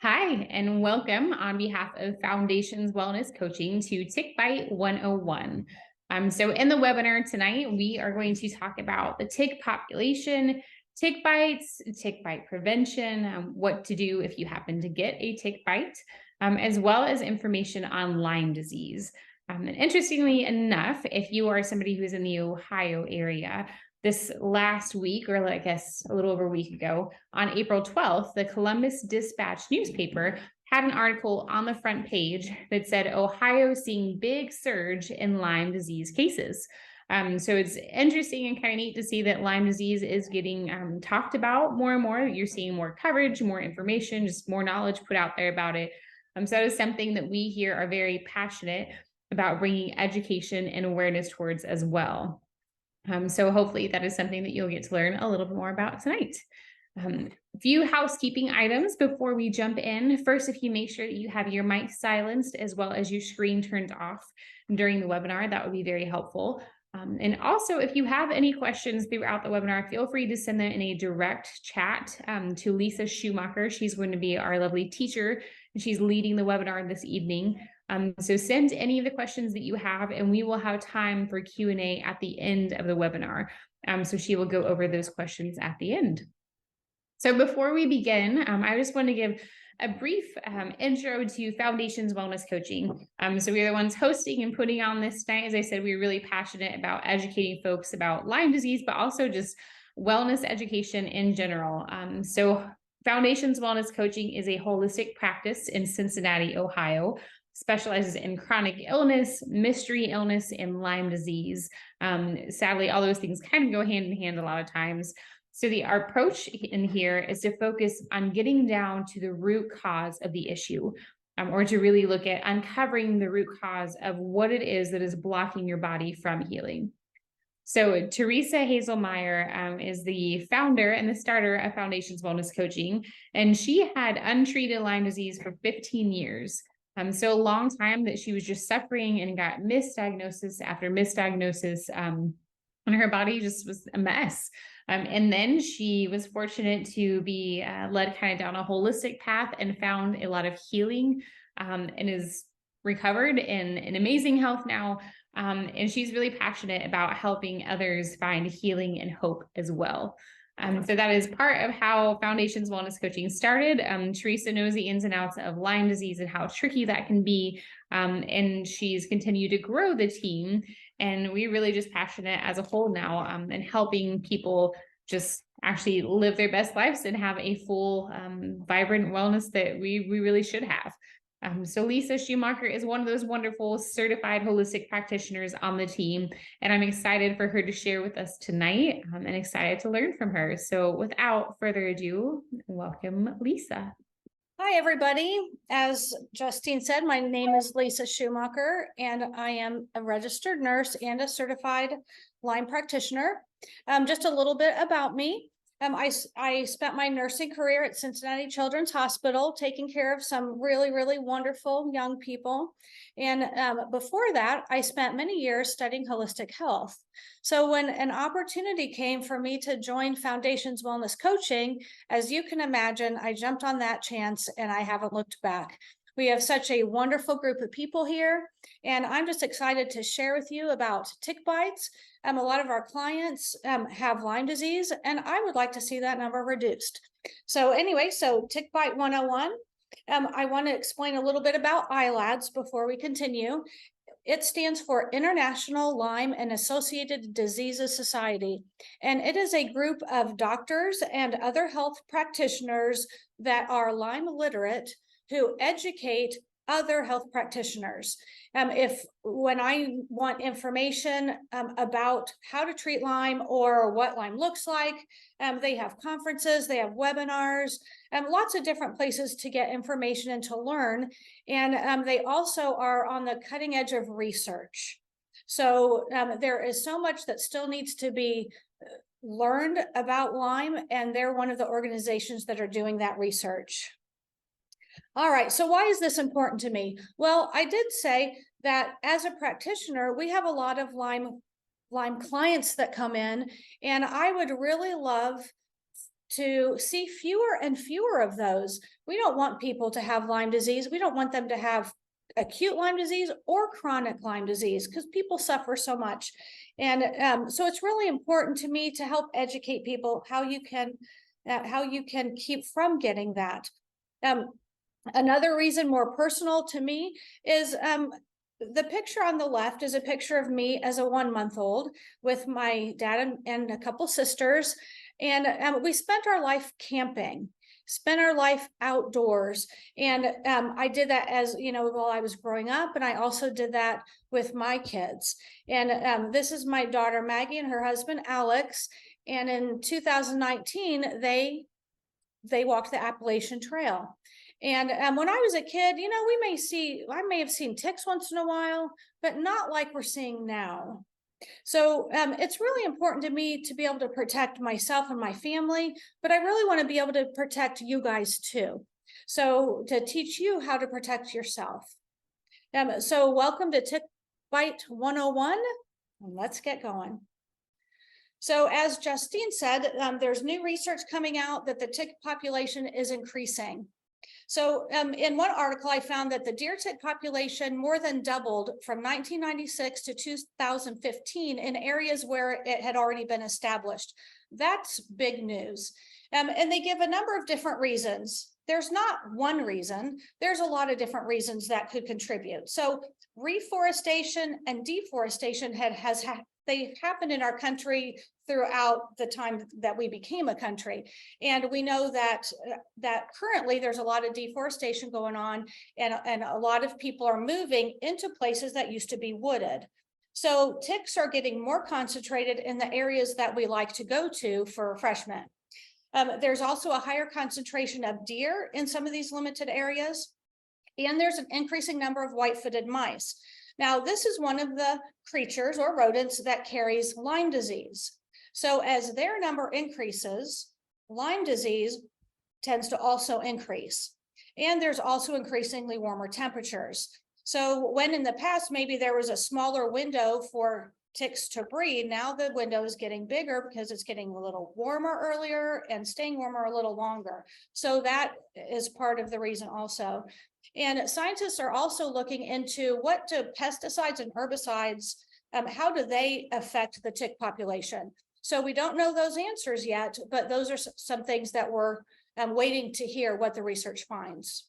Hi, and welcome on behalf of Foundations Wellness Coaching to Tick Bite 101. So in the webinar tonight, we are going to talk about the tick population, tick bites, tick bite prevention, what to do if you happen to get a tick bite, as well as information on Lyme disease. And interestingly enough, if you are somebody who's in the Ohio area, this last week, or I guess a little over a week ago, on April 12th, the Columbus Dispatch newspaper had an article on the front page that said Ohio seeing big surge in Lyme disease cases. So it's interesting and kind of neat to see that Lyme disease is getting talked about more and more. You're seeing more coverage, more information, just more knowledge put out there about it. So that is something that we here are very passionate about bringing education and awareness towards as well. So hopefully that is something that you'll get to learn a little bit more about tonight. A few housekeeping items before we jump in. First, if you make sure that you have your mic silenced as well as your screen turned off during the webinar, that would be very helpful. And also, if you have any questions throughout the webinar, feel free to send them in a direct chat to Lisa Schumacher. She's going to be our lovely teacher, and she's leading the webinar this evening. So send any of the questions that you have, and we will have time for Q&A at the end of the webinar. So she will go over those questions at the end. So before we begin, I just want to give a brief intro to Foundations Wellness Coaching. So we're the ones hosting and putting on this tonight. As I said, we're really passionate about educating folks about Lyme disease, but also just wellness education in general. So Foundations Wellness Coaching is a holistic practice in Cincinnati, Ohio, specializes in chronic illness, mystery illness, and Lyme disease. Sadly, all those things kind of go hand in hand a lot of times. So our approach in here is to focus on getting down to the root cause of the issue, or to really look at uncovering the root cause of what it is that is blocking your body from healing. So Teresa Hazelmeyer is the founder and the starter of Foundations Wellness Coaching, and she had untreated Lyme disease for 15 years. So a long time that she was just suffering and got misdiagnosis after misdiagnosis, and her body just was a mess. And then she was fortunate to be led kind of down a holistic path and found a lot of healing, and is recovered and in amazing health now. And she's really passionate about helping others find healing and hope as well. So that is part of how Foundations Wellness Coaching started. Teresa knows the ins and outs of Lyme disease and how tricky that can be. And she's continued to grow the team. And we're really just passionate as a whole now in helping people just actually live their best lives and have a full, vibrant wellness that we really should have. So Lisa Schumacher is one of those wonderful certified holistic practitioners on the team, and I'm excited for her to share with us tonight, and excited to learn from her. So without further ado, welcome Lisa. Hi, everybody. As Justine said, my name is Lisa Schumacher, and I am a registered nurse and a certified Lyme practitioner. Just a little bit about me. I spent my nursing career at Cincinnati Children's Hospital, taking care of some really, really wonderful young people. And before that, I spent many years studying holistic health. So when an opportunity came for me to join Foundations Wellness Coaching, as you can imagine, I jumped on that chance and I haven't looked back. We have such a wonderful group of people here, and I'm just excited to share with you about tick bites. A lot of our clients have Lyme disease, and I would like to see that number reduced. So anyway, Tick Bite 101. I want to explain a little bit about ILADS before we continue. It stands for International Lyme and Associated Diseases Society, and it is a group of doctors and other health practitioners that are Lyme literate who educate other health practitioners. When I want information about how to treat Lyme or what Lyme looks like, they have conferences, they have webinars, and lots of different places to get information and to learn. And they also are on the cutting edge of research. So there is so much that still needs to be learned about Lyme, and they're one of the organizations that are doing that research. All right, so why is this important to me? Well, I did say that as a practitioner, we have a lot of Lyme clients that come in, and I would really love to see fewer and fewer of those. We don't want people to have Lyme disease. We don't want them to have acute Lyme disease or chronic Lyme disease because people suffer so much. And so it's really important to me to help educate people how you can keep from getting that. Another reason, more personal to me, is the picture on the left is a picture of me as a 1-month-old with my dad and a couple sisters. And we spent our life camping, spent our life outdoors. And I did that as, while I was growing up. And I also did that with my kids. And this is my daughter, Maggie, and her husband, Alex. And in 2019, they walked the Appalachian Trail. And when I was a kid, I may have seen ticks once in a while, but not like we're seeing now. So it's really important to me to be able to protect myself and my family, but I really want to be able to protect you guys too. So to teach you how to protect yourself. So welcome to Tick Bite 101, and let's get going. So as Justine said, there's new research coming out that the tick population is increasing. So in one article, I found that the deer tick population more than doubled from 1996 to 2015 in areas where it had already been established. That's big news. And they give a number of different reasons. There's not one reason. There's a lot of different reasons that could contribute. So reforestation and deforestation they've happened in our country throughout the time that we became a country. And we know that currently there's a lot of deforestation going on, and a lot of people are moving into places that used to be wooded. So ticks are getting more concentrated in the areas that we like to go to for refreshment. There's also a higher concentration of deer in some of these limited areas, and there's an increasing number of white-footed mice. Now, this is one of the creatures or rodents that carries Lyme disease. So as their number increases, Lyme disease tends to also increase. And there's also increasingly warmer temperatures. So when in the past, maybe there was a smaller window for ticks to breed, now the window is getting bigger because it's getting a little warmer earlier and staying warmer a little longer. So that is part of the reason also. And scientists are also looking into what do pesticides and herbicides, how do they affect the tick population? So we don't know those answers yet, but those are some things that we're waiting to hear what the research finds.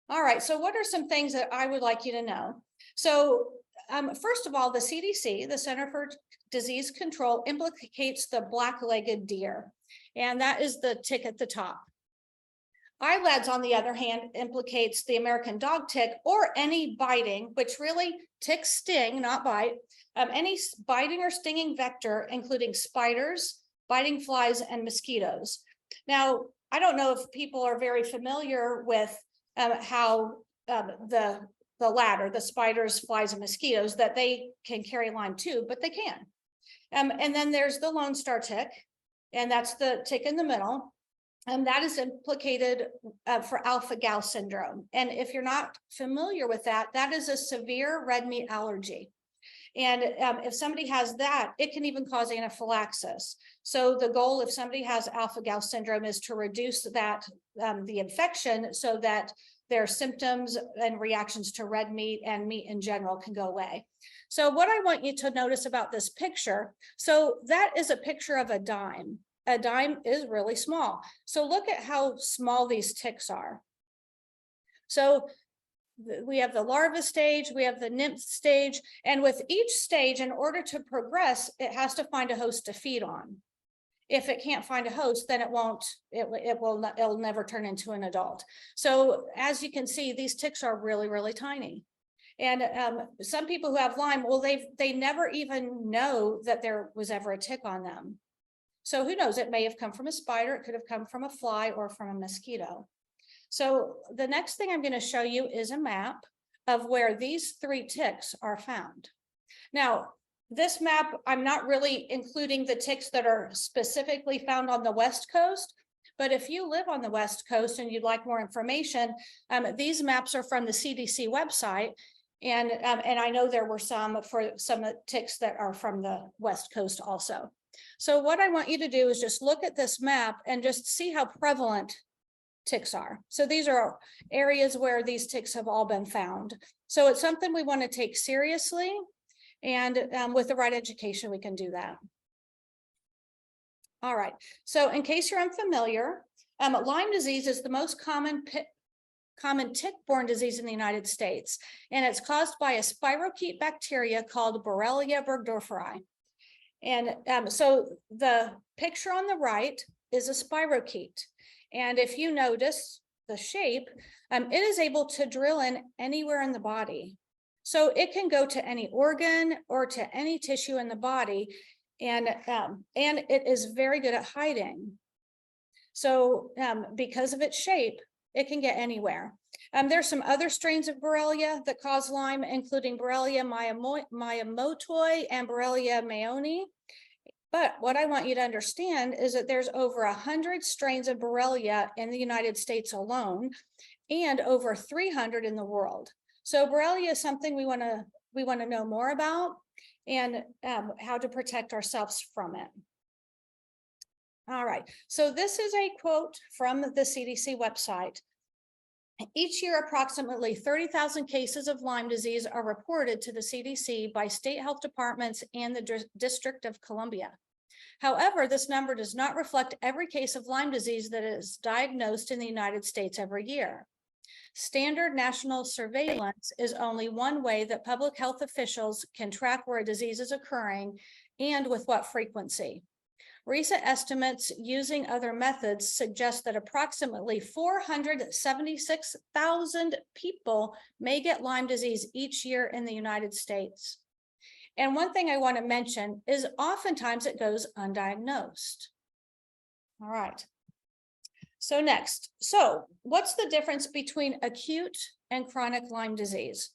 All right, so what are some things that I would like you to know? So first of all, the CDC, the Center for Disease Control, implicates the black-legged deer, and that is the tick at the top. ILADS, on the other hand, implicates the American dog tick, or any biting, which really ticks sting, not bite, any biting or stinging vector, including spiders, biting flies, and mosquitoes. Now, I don't know if people are very familiar with how the latter, the spiders, flies, and mosquitoes, that they can carry Lyme too, but they can. And then there's the Lone Star tick, and that's the tick in the middle. And that is implicated for alpha-gal syndrome. And if you're not familiar with that, that is a severe red meat allergy. And if somebody has that, it can even cause anaphylaxis. So the goal, if somebody has alpha-gal syndrome, is to reduce that, the infection, so that their symptoms and reactions to red meat and meat in general can go away. So what I want you to notice about this picture, so that is a picture of a dime. A dime is really small. So look at how small these ticks are. So we have the larva stage, we have the nymph stage, and with each stage, in order to progress, it has to find a host to feed on. If it can't find a host, then it'll never turn into an adult. So as you can see, these ticks are really, really tiny. And some people who have Lyme, well, they never even know that there was ever a tick on them. So who knows, it may have come from a spider, it could have come from a fly or from a mosquito. So the next thing I'm going to show you is a map of where these 3 ticks are found. Now, this map, I'm not really including the ticks that are specifically found on the West Coast, but if you live on the West Coast and you'd like more information, these maps are from the CDC website. And I know there were some for some ticks that are from the West Coast also. So what I want you to do is just look at this map and just see how prevalent ticks are. So these are areas where these ticks have all been found. So it's something we want to take seriously, and with the right education, we can do that. All right, so in case you're unfamiliar, Lyme disease is the most common tick-borne disease in the United States, and it's caused by a spirochete bacteria called Borrelia burgdorferi. And so the picture on the right is a spirochete. And if you notice the shape, it is able to drill in anywhere in the body. So it can go to any organ or to any tissue in the body, and it is very good at hiding. So because of its shape, it can get anywhere. There's some other strains of Borrelia that cause Lyme, including Borrelia miyamotoi and Borrelia mayoni. But what I want you to understand is that there's over 100 strains of Borrelia in the United States alone, and over 300 in the world. So Borrelia is something we want to know more about, and how to protect ourselves from it. All right, so this is a quote from the CDC website. Each year, approximately 30,000 cases of Lyme disease are reported to the CDC by state health departments and the District of Columbia. However, this number does not reflect every case of Lyme disease that is diagnosed in the United States every year. Standard national surveillance is only one way that public health officials can track where a disease is occurring and with what frequency. Recent estimates using other methods suggest that approximately 476,000 people may get Lyme disease each year in the United States. And one thing I want to mention is oftentimes it goes undiagnosed. All right. So next, what's the difference between acute and chronic Lyme disease?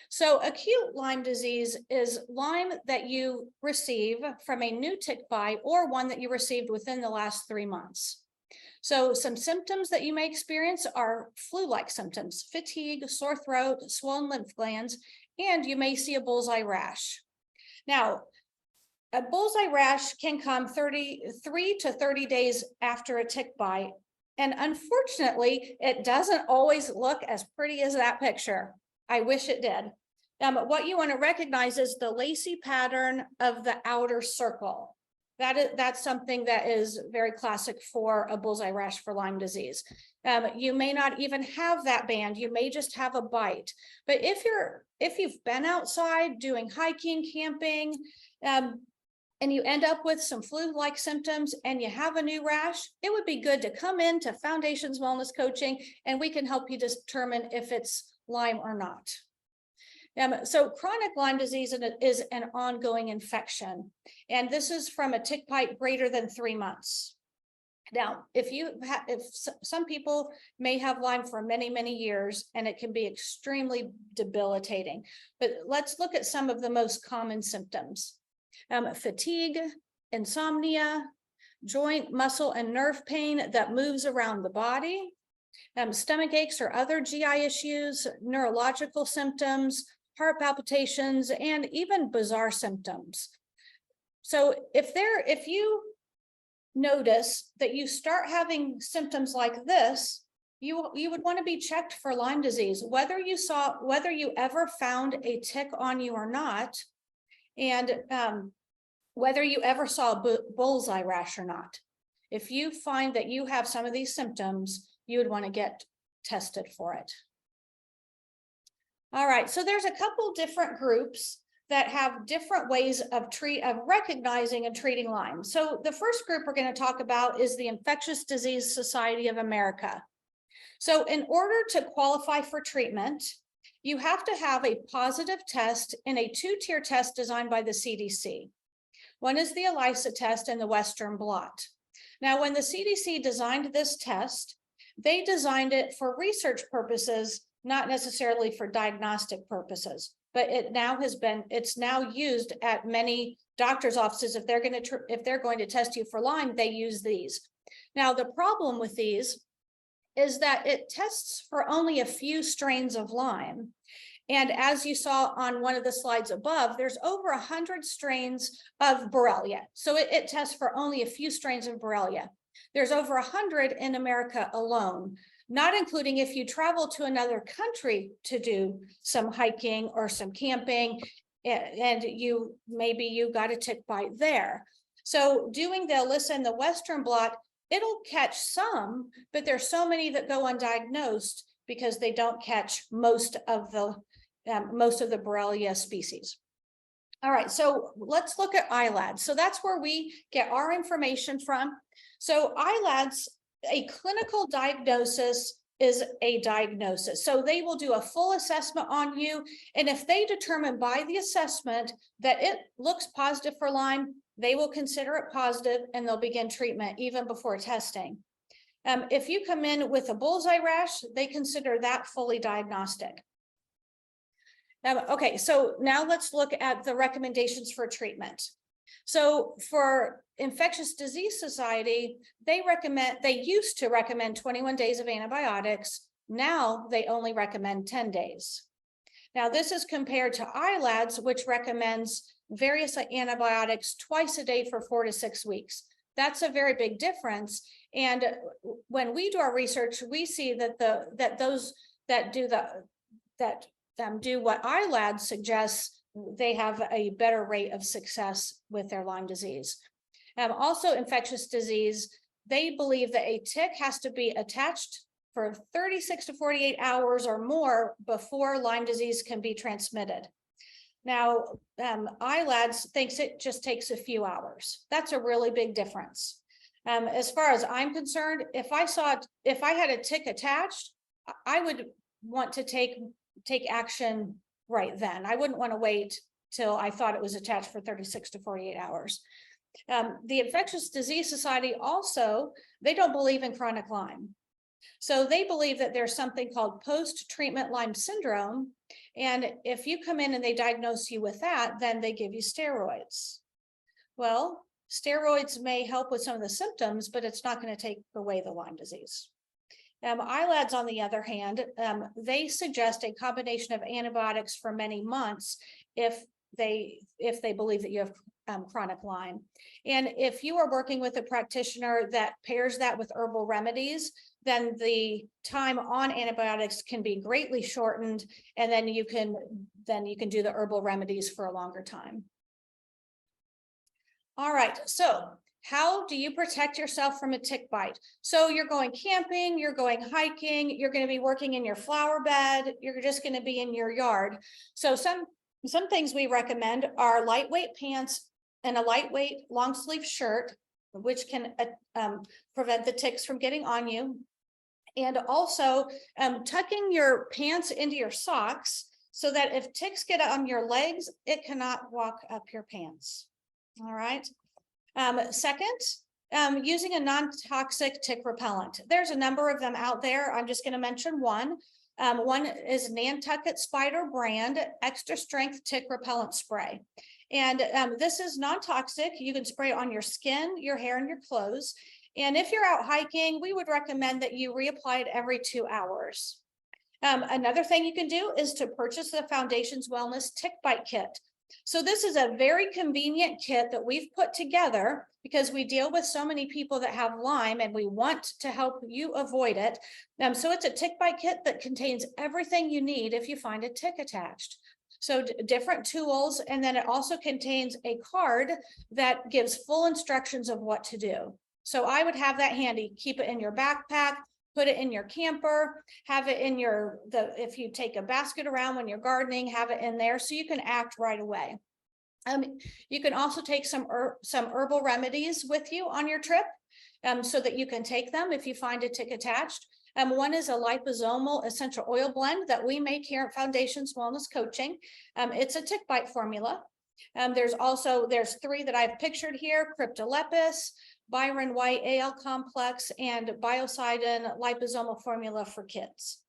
So acute Lyme disease is Lyme that you receive from a new tick bite or one that you received within the last 3 months. So some symptoms that you may experience are flu-like symptoms: fatigue, sore throat, swollen lymph glands, and you may see a bullseye rash. Now, a bullseye rash can come 3 to 30 days after a tick bite. And unfortunately, it doesn't always look as pretty as that picture. I wish it did. What you want to recognize is the lacy pattern of the outer circle. That's something that is very classic for a bullseye rash for Lyme disease. You may not even have that band. You may just have a bite. But if you've been outside doing hiking, camping, and you end up with some flu-like symptoms and you have a new rash, it would be good to come into Foundations Wellness Coaching, and we can help you determine if it's Lyme or not. So chronic Lyme disease is an ongoing infection, and this is from a tick bite greater than 3 months. Now, if some people may have Lyme for many, many years, and it can be extremely debilitating. But let's look at some of the most common symptoms. Fatigue, insomnia, joint, muscle, and nerve pain that moves around the body, stomach aches or other GI issues, neurological symptoms, heart palpitations, and even bizarre symptoms. So if you notice that you start having symptoms like this, you would want to be checked for Lyme disease, whether you ever found a tick on you or not, and whether you ever saw a bullseye rash or not. If you find that you have some of these symptoms, you would want to get tested for it. All right, so there's a couple different groups that have different ways of recognizing and treating Lyme. So the first group we're going to talk about is the Infectious Disease Society of America. So in order to qualify for treatment, you have to have a positive test in a 2-tier test designed by the CDC. One is the ELISA test and the Western blot. Now, when the CDC designed this test, they designed it for research purposes, not necessarily for diagnostic purposes, but it's now used at many doctors' offices. If they're going to test you for Lyme, they use these. Now, the problem with these is that it tests for only a few strains of Lyme, And as you saw on one of the slides above, there's over 100 strains of Borrelia. So it tests for only a few strains of Borrelia. There's over 100 in America alone, not including if you travel to another country to do some hiking or some camping, and maybe you got a tick bite there. So doing the Alyssa and the Western blot, it'll catch some, but there's so many that go undiagnosed because they don't catch most of the Borrelia species. All right, so let's look at ILADs. So that's where we get our information from. So ILADs, a clinical diagnosis is a diagnosis. So they will do a full assessment on you. And if they determine by the assessment that it looks positive for Lyme, they will consider it positive and they'll begin treatment even before testing. If you come in with a bullseye rash, they consider that fully diagnostic. Okay, so now let's look at the recommendations for treatment. So for Infectious Disease Society, they used to recommend 21 days of antibiotics. Now they only recommend 10 days. Now this is compared to ILADS, which recommends various antibiotics twice a day for 4 to 6 weeks. That's a very big difference. And when we do our research, we see that those that do what ILADS suggests, they have a better rate of success with their Lyme disease. Also infectious disease, they believe that a tick has to be attached for 36 to 48 hours or more before Lyme disease can be transmitted. Now, ILADS thinks it just takes a few hours. That's a really big difference. As far as I'm concerned, if I had a tick attached, I would want to take action right then. I wouldn't want to wait till I thought it was attached for 36 to 48 hours. The Infectious Disease Society also, they don't believe in chronic Lyme. So they believe that there's something called post-treatment Lyme syndrome. And if you come in and they diagnose you with that, then they give you steroids. Well, steroids may help with some of the symptoms, but it's not going to take away the Lyme disease. ILADS, on the other hand, they suggest a combination of antibiotics for many months if they believe that you have chronic Lyme. And if you are working with a practitioner that pairs that with herbal remedies, then the time on antibiotics can be greatly shortened, and then you can do the herbal remedies for a longer time. All right, so how do you protect yourself from a tick bite? So you're going camping, you're going hiking, you're going to be working in your flower bed, you're just going to be in your yard. So some things we recommend are lightweight pants and a lightweight long sleeve shirt, which can prevent the ticks from getting on you. And also tucking your pants into your socks so that if ticks get on your legs, it cannot walk up your pants. All right. Second, using a non-toxic tick repellent. There's a number of them out there. I'm just going to mention one. One is Nantucket Spider brand extra strength tick repellent spray. And this is non-toxic. You can spray it on your skin, your hair, and your clothes. And if you're out hiking, we would recommend that you reapply it every 2 hours. Another thing you can do is to purchase the Foundation's Wellness Tick Bite Kit. So this is a very convenient kit that we've put together because we deal with so many people that have Lyme and we want to help you avoid it. So it's a tick bite kit that contains everything you need if you find a tick attached. So different tools, and then it also contains a card that gives full instructions of what to do. So I would have that handy, keep it in your backpack, put it in your camper, have it in if you take a basket around when you're gardening, have it in there so you can act right away. You can also take some herbal remedies with you on your trip so that you can take them if you find a tick attached. One is a liposomal essential oil blend that we make here at Foundation's Wellness Coaching. It's a tick bite formula. There's 3 that I've pictured here: Cryptolepis, Byron White AL complex, and Biocidin liposomal formula for kids.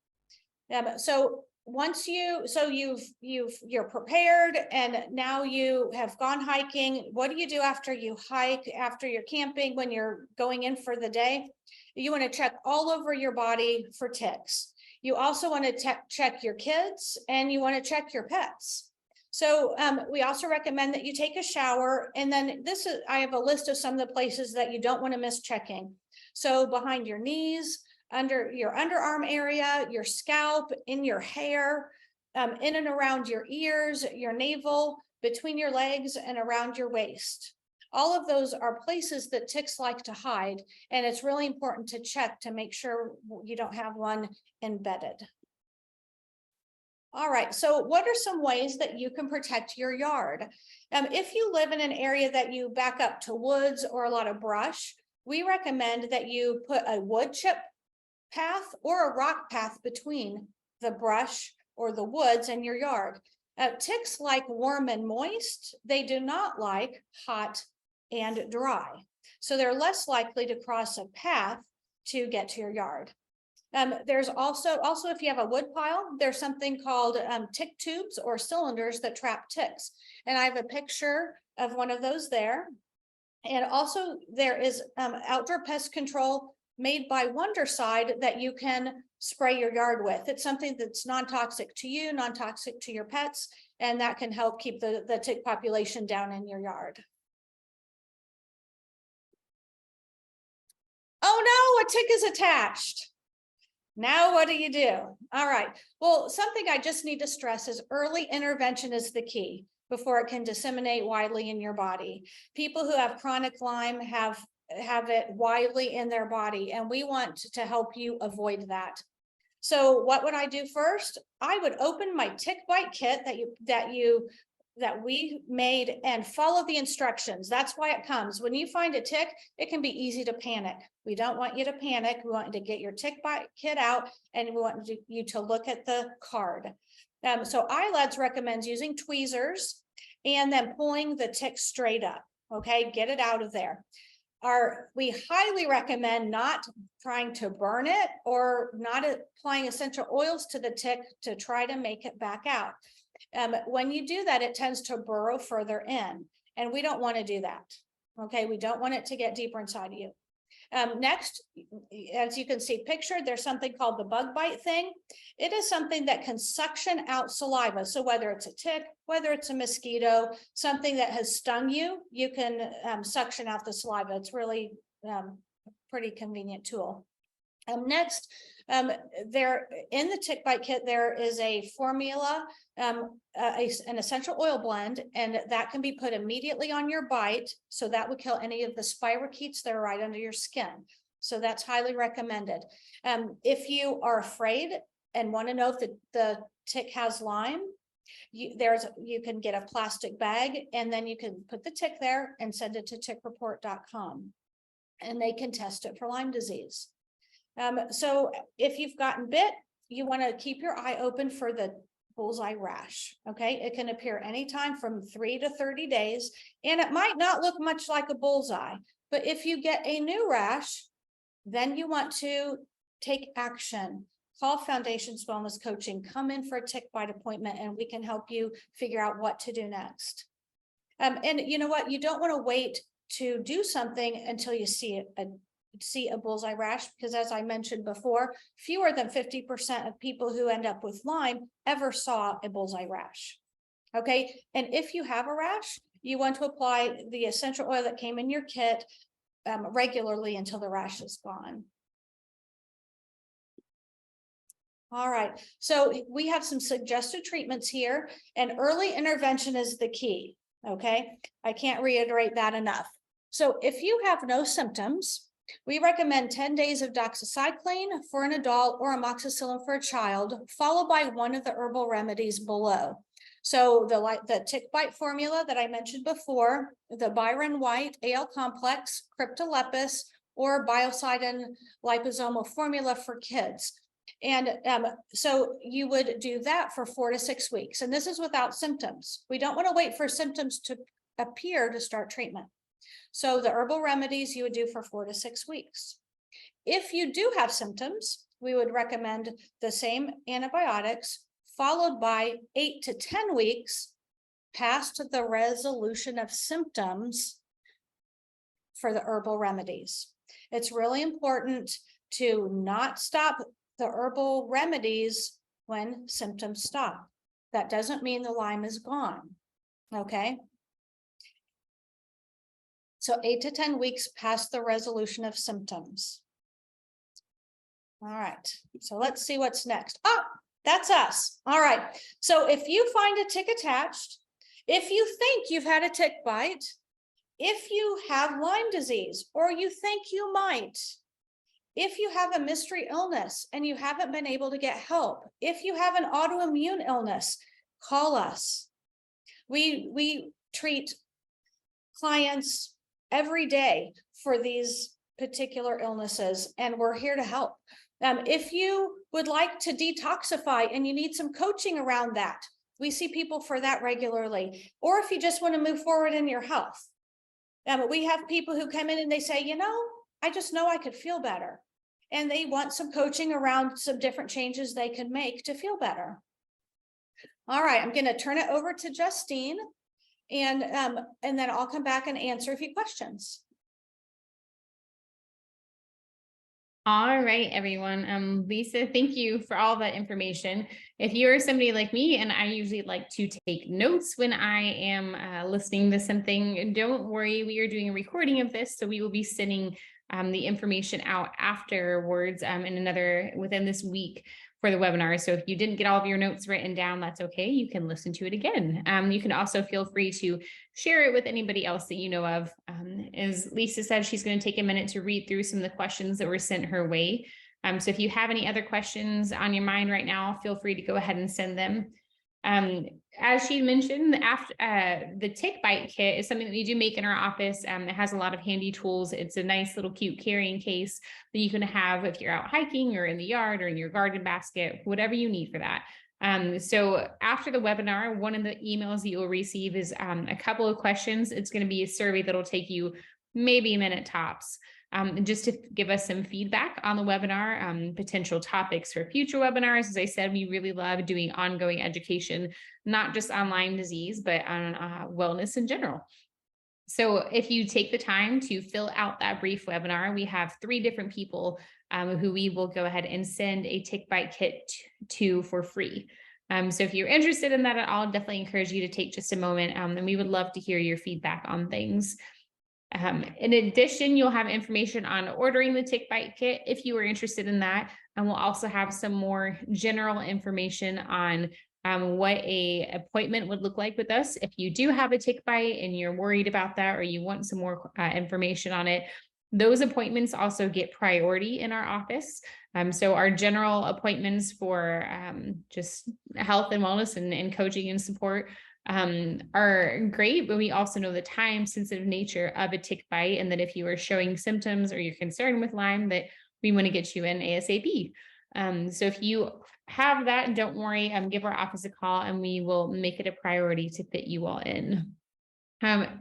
So once you're prepared and now you have gone hiking, what do you do after you hike, after you're camping, when you're going in for the day? You want to check all over your body for ticks. You also want to check your kids, and you want to check your pets. So we also recommend that you take a shower, and then I have a list of some of the places that you don't want to miss checking. So behind your knees, under your underarm area, your scalp, in your hair, in and around your ears, your navel, between your legs, and around your waist. All of those are places that ticks like to hide, and it's really important to check to make sure you don't have one embedded. All right, so what are some ways that you can protect your yard? If you live in an area that you back up to woods or a lot of brush, we recommend that you put a wood chip path or a rock path between the brush or the woods in your yard. Ticks like warm and moist. They do not like hot and dry. So they're less likely to cross a path to get to your yard. There's also if you have a wood pile, there's something called tick tubes or cylinders that trap ticks. And I have a picture of one of those there. And also there is outdoor pest control made by Wondercide that you can spray your yard with. It's something that's non-toxic to you, non-toxic to your pets, and that can help keep the tick population down in your yard. Oh no, a tick is attached. Now what do you do? All right. Well, something I just need to stress is early intervention is the key before it can disseminate widely in your body. People who have chronic Lyme have it widely in their body, and we want to help you avoid that. So what would I do first? I would open my tick bite kit that we made and follow the instructions. That's why it comes. When you find a tick, it can be easy to panic. We don't want you to panic. We want you to get your tick bite kit out, and we want you to look at the card. So iLads recommends using tweezers and then pulling the tick straight up. Okay, get it out of there. We highly recommend not trying to burn it or not applying essential oils to the tick to try to make it back out. When you do that, it tends to burrow further in, and we don't want to do that. Okay, we don't want it to get deeper inside of you. Next, as you can see pictured, there's something called the bug bite thing. It is something that can suction out saliva. So whether it's a tick, whether it's a mosquito, something that has stung you, you can suction out the saliva. It's really a pretty convenient tool. Next, there in the tick bite kit, there is a formula, an essential oil blend, and that can be put immediately on your bite. So that would kill any of the spirochetes that are right under your skin. So that's highly recommended. If you are afraid and want to know if the tick has Lyme, you can get a plastic bag, and then you can put the tick there and send it to tickreport.com, and they can test it for Lyme disease. So if you've gotten bit, you want to keep your eye open for the bullseye rash. Okay, it can appear anytime from 3 to 30 days, and it might not look much like a bullseye, but if you get a new rash, then you want to take action. Call Foundations Wellness Coaching, come in for a tick bite appointment, and we can help you figure out what to do next. And you know what, you don't want to wait to do something until you see a bullseye rash, because as I mentioned before, fewer than 50% of people who end up with Lyme ever saw a bullseye rash. Okay, and if you have a rash, you want to apply the essential oil that came in your kit regularly until the rash is gone. All right, so we have some suggested treatments here, and early intervention is the key. Okay, I can't reiterate that enough. So if you have no symptoms, we recommend 10 days of doxycycline for an adult or amoxicillin for a child, followed by one of the herbal remedies below. So the tick bite formula that I mentioned before, the Byron White AL complex, Cryptolepis, or Biocidin liposomal formula for kids. And so you would do that for 4 to 6 weeks. And this is without symptoms. We don't want to wait for symptoms to appear to start treatment. So the herbal remedies you would do for 4 to 6 weeks. If you do have symptoms, we would recommend the same antibiotics, followed by 8 to 10 weeks past the resolution of symptoms for the herbal remedies. It's really important to not stop the herbal remedies when symptoms stop. That doesn't mean the Lyme is gone. Okay. So 8 to 10 weeks past the resolution of symptoms. All right, so let's see what's next. Oh, that's us. All right, so if you find a tick attached, if you think you've had a tick bite, if you have Lyme disease, or you think you might, if you have a mystery illness and you haven't been able to get help, if you have an autoimmune illness, call us. We treat clients every day for these particular illnesses, and we're here to help. If you would like to detoxify and you need some coaching around that, we see people for that regularly. Or if you just want to move forward in your health, we have people who come in and they say, you know, I just know I could feel better. And they want some coaching around some different changes they can make to feel better. All right, I'm going to turn it over to Justine, and then I'll come back and answer a few questions. All right, everyone. Lisa, thank you for all that information. If you're somebody like me, and I usually like to take notes when I am listening to something, don't worry, we are doing a recording of this, so we will be sending the information out afterwards within this week for the webinar. So if you didn't get all of your notes written down, that's okay. You can listen to it again. You can also feel free to share it with anybody else that you know of. As Lisa said, she's going to take a minute to read through some of the questions that were sent her way. So if you have any other questions on your mind right now, feel free to go ahead and send them. As she mentioned, the tick bite kit is something that we do make in our office. It has a lot of handy tools. It's a nice little cute carrying case that you can have if you're out hiking or in the yard or in your garden basket, whatever you need for that. So after the webinar, one of the emails that you'll receive is a couple of questions. It's going to be a survey that'll take you maybe a minute tops. Just to give us some feedback on the webinar, potential topics for future webinars. As I said, we really love doing ongoing education, not just on Lyme disease, but on wellness in general. So if you take the time to fill out that brief webinar, we have 3 different people who we will go ahead and send a tick bite kit to for free. So if you're interested in that at all, definitely encourage you to take just a moment, and we would love to hear your feedback on things. In addition, you'll have information on ordering the tick bite kit if you are interested in that. And we'll also have some more general information on what an appointment would look like with us. If you do have a tick bite and you're worried about that, or you want some more information on it, those appointments also get priority in our office. So our general appointments for just health and wellness and coaching and support are great, but we also know the time sensitive nature of a tick bite, and that if you are showing symptoms or you're concerned with Lyme, that we want to get you in ASAP. So if you have that, don't worry, give our office a call and we will make it a priority to fit you all in.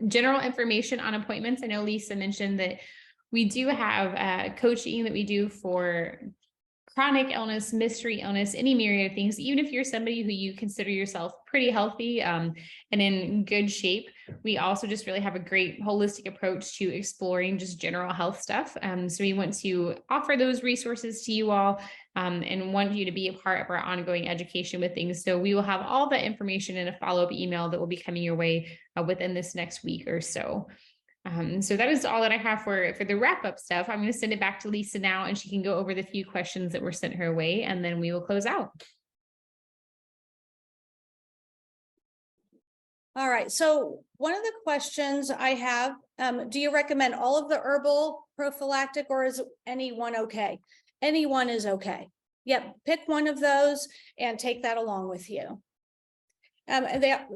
General information on appointments. I know Lisa mentioned that we do have coaching that we do for chronic illness, mystery illness, any myriad of things. Even if you're somebody who you consider yourself pretty healthy and in good shape, we also just really have a great holistic approach to exploring just general health stuff. So we want to offer those resources to you all and want you to be a part of our ongoing education with things. So we will have all that information in a follow-up email that will be coming your way within this next week or so. So that is all that I have for the wrap-up stuff. I'm going to send it back to Lisa now, and she can go over the few questions that were sent her way, and then we will close out. All right, so one of the questions I have, do you recommend all of the herbal prophylactic, or is any one okay? Any one is okay. Yep, pick one of those and take that along with you.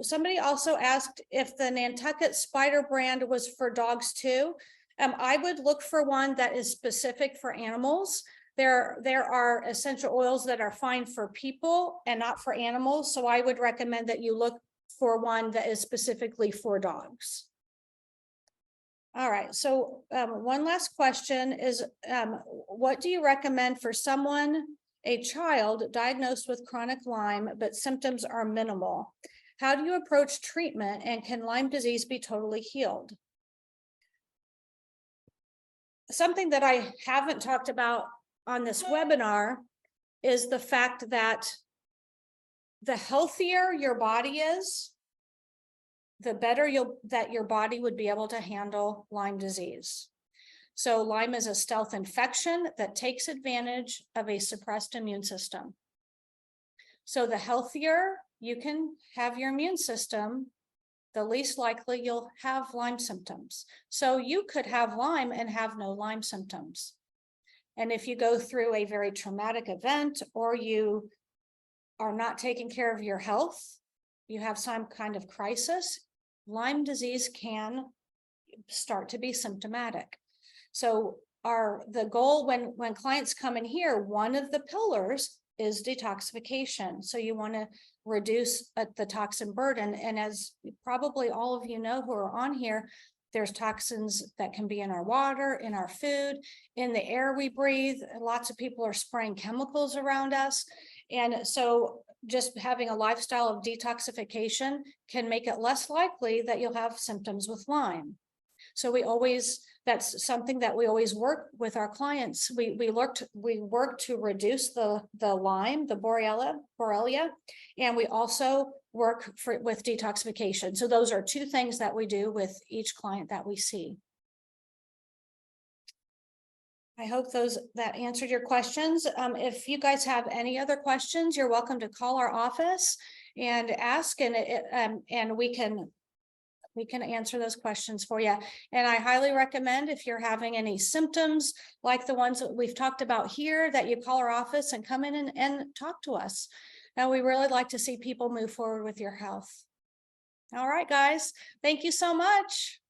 Somebody also asked if the Nantucket Spider brand was for dogs too. I would look for one that is specific for animals. There are essential oils that are fine for people and not for animals. So I would recommend that you look for one that is specifically for dogs. All right, so one last question is, what do you recommend for someone, a child diagnosed with chronic Lyme, but symptoms are minimal? How do you approach treatment, and can Lyme disease be totally healed? Something that I haven't talked about on this webinar is the fact that the healthier your body is, the better that your body would be able to handle Lyme disease. So Lyme is a stealth infection that takes advantage of a suppressed immune system. So the healthier you can have your immune system, the least likely you'll have Lyme symptoms. So you could have Lyme and have no Lyme symptoms. And if you go through a very traumatic event, or you are not taking care of your health, you have some kind of crisis, Lyme disease can start to be symptomatic. So the goal when clients come in here, one of the pillars is detoxification. So you want to reduce the toxin burden. And as probably all of you know who are on here, there's toxins that can be in our water, in our food, in the air we breathe. Lots of people are spraying chemicals around us. And so just having a lifestyle of detoxification can make it less likely that you'll have symptoms with Lyme. So that's something that we always work with our clients. We work to reduce the Lyme, the Borrelia, and we also work with detoxification. So those are two things that we do with each client that we see. I hope that answered your questions. If you guys have any other questions, you're welcome to call our office and ask, and we can answer those questions for you. And I highly recommend, if you're having any symptoms like the ones that we've talked about here, that you call our office and come in and talk to us. Now, we really like to see people move forward with your health. All right, guys, thank you so much.